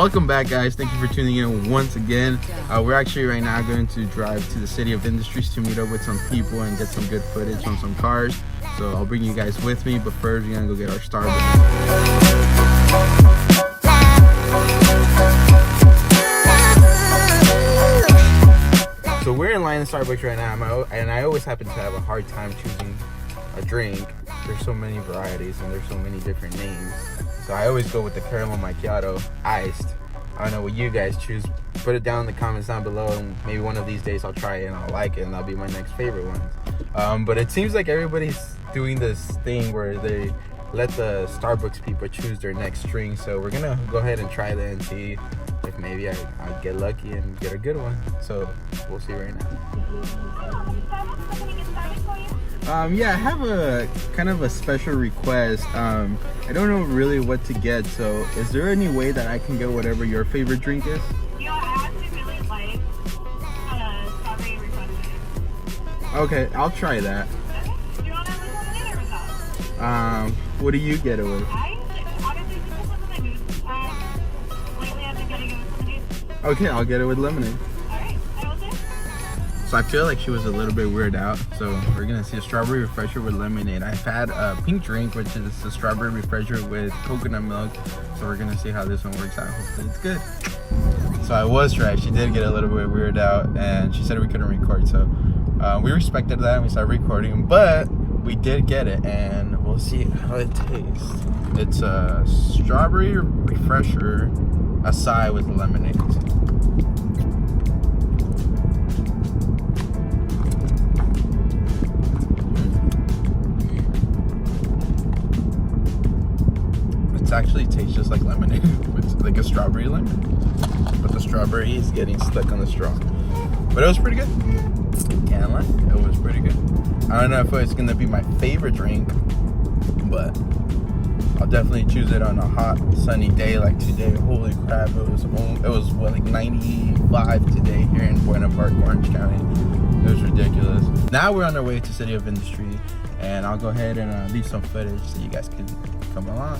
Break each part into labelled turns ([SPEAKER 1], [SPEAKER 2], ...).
[SPEAKER 1] Welcome back, guys. Thank you for tuning in once again. We're actually right now going to drive to the City of Industries to meet up with some people and get some good footage on some cars. So I'll bring you guys with me, but first we're gonna go get our Starbucks. So we're in line at Starbucks right now, and I always happen to have a hard time choosing a drink. There's so many varieties and there's so many different names. So I always go with the caramel macchiato iced. I don't know what you guys choose. Put it down in the comments down below, and maybe one of these days I'll try it and I'll like it, and that'll be my next favorite one. But it seems like everybody's doing this thing where they let the Starbucks people choose their next drink. So we're gonna go ahead and try that and see if maybe I'll get lucky and get a good one. So we'll see right now. Yeah, I have a kind of a special request. I don't know really what to get, so is there any way that I can get whatever your favorite drink is?
[SPEAKER 2] You know, I actually really like strawberry refreshment.
[SPEAKER 1] Okay, I'll try that.
[SPEAKER 2] Okay. Do you want to have lemonade or without?
[SPEAKER 1] What do you get it with?
[SPEAKER 2] Obviously, this is something I do. Lately, I've been getting it with lemonade.
[SPEAKER 1] Okay, I'll get it with lemonade.
[SPEAKER 2] Alright, I will do.
[SPEAKER 1] So I feel like she was a little bit weirded out. So we're gonna see a strawberry refresher with lemonade. I've had a pink drink, which is a strawberry refresher with coconut milk. So we're gonna see how this one works out. Hopefully it's good. So I was right. She did get a little bit weirded out, and she said we couldn't record. So we respected that and we started recording, but we did get it, and we'll see how it tastes. It's a strawberry refresher acai with lemonade. It actually tastes just like lemonade. It's like a strawberry lemon, but the strawberry is getting stuck on the straw. But it was pretty good. Can't lie, it was pretty good. I don't know if it's gonna be my favorite drink, but I'll definitely choose it on a hot, sunny day like today. Holy crap! It was what, like 95 today here in Buena Park, Orange County. It was ridiculous. Now we're on our way to City of Industry, and I'll go ahead and leave some footage so you guys can come along.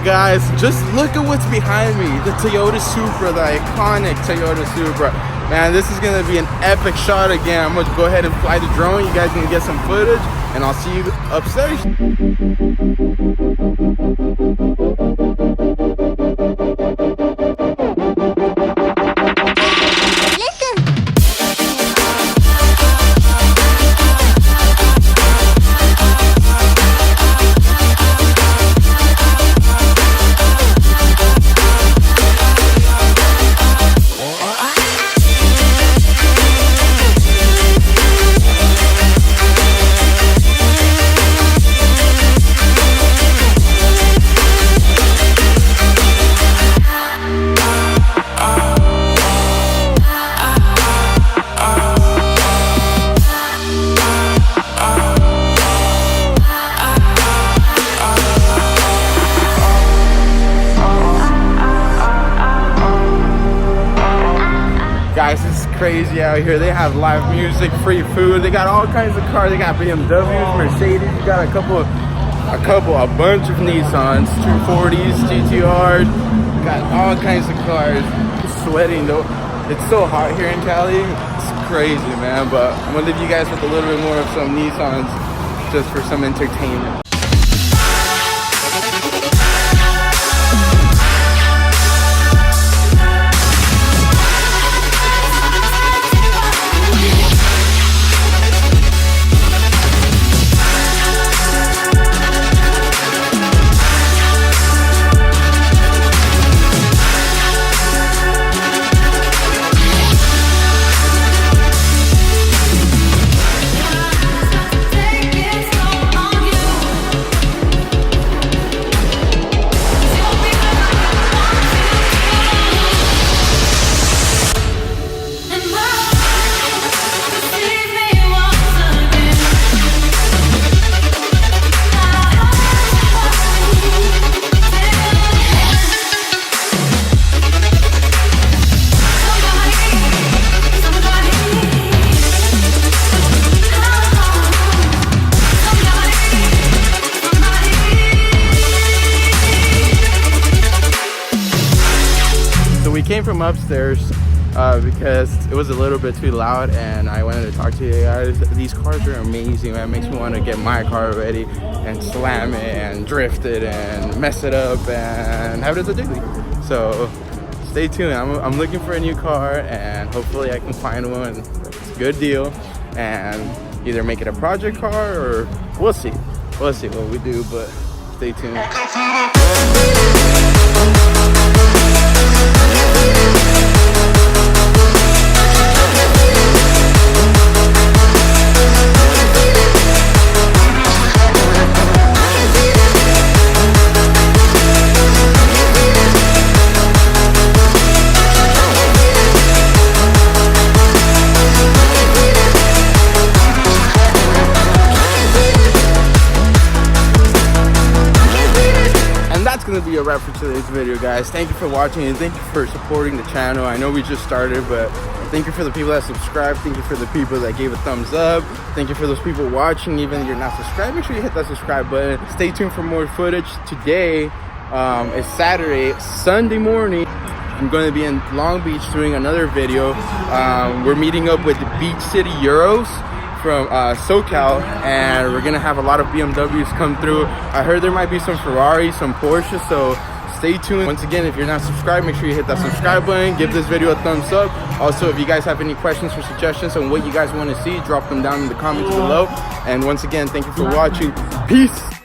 [SPEAKER 1] Guys, just look at what's behind me. The Toyota Supra, the iconic Toyota Supra. Man, this is gonna be an epic shot again. I'm gonna go ahead and fly the drone. You guys can get some footage, and I'll see you upstairs. Guys, it's crazy out here. They have live music, free food. They got all kinds of cars. They got BMWs, Mercedes. You got a bunch of Nissans, 240s, GTRs. Got all kinds of cars. It's sweating though. It's so hot here in Cali. It's crazy, man. But I'm gonna leave you guys with a little bit more of some Nissans just for some entertainment. from upstairs because it was a little bit too loud, and I wanted to talk to you guys. These cars are amazing, man. It makes me want to get my car ready and slam it and drift it and mess it up and have it as a daily. So stay tuned. I'm looking for a new car, and hopefully I can find one that's a good deal and either make it a project car, or we'll see what we do, but stay tuned. Gonna be a wrap for today's video, guys. Thank you for watching, and thank you for supporting the channel. I know we just started, but thank you for the people that subscribed. Thank you for the people that gave a thumbs up. Thank you for those people watching, even if you're not subscribed. Make sure you hit that subscribe button. Stay tuned for more footage. Today is Saturday. Sunday morning, I'm going to be in Long Beach doing another video. We're meeting up with the Beach City Euros from SoCal, and we're gonna have a lot of BMWs come through. I heard there might be some Ferraris, some Porsches, so stay tuned. Once again, if you're not subscribed, make sure you hit that subscribe button, give this video a thumbs up. Also, if you guys have any questions or suggestions on what you guys want to see, drop them down in the comments below. And once again, thank you for watching. Peace.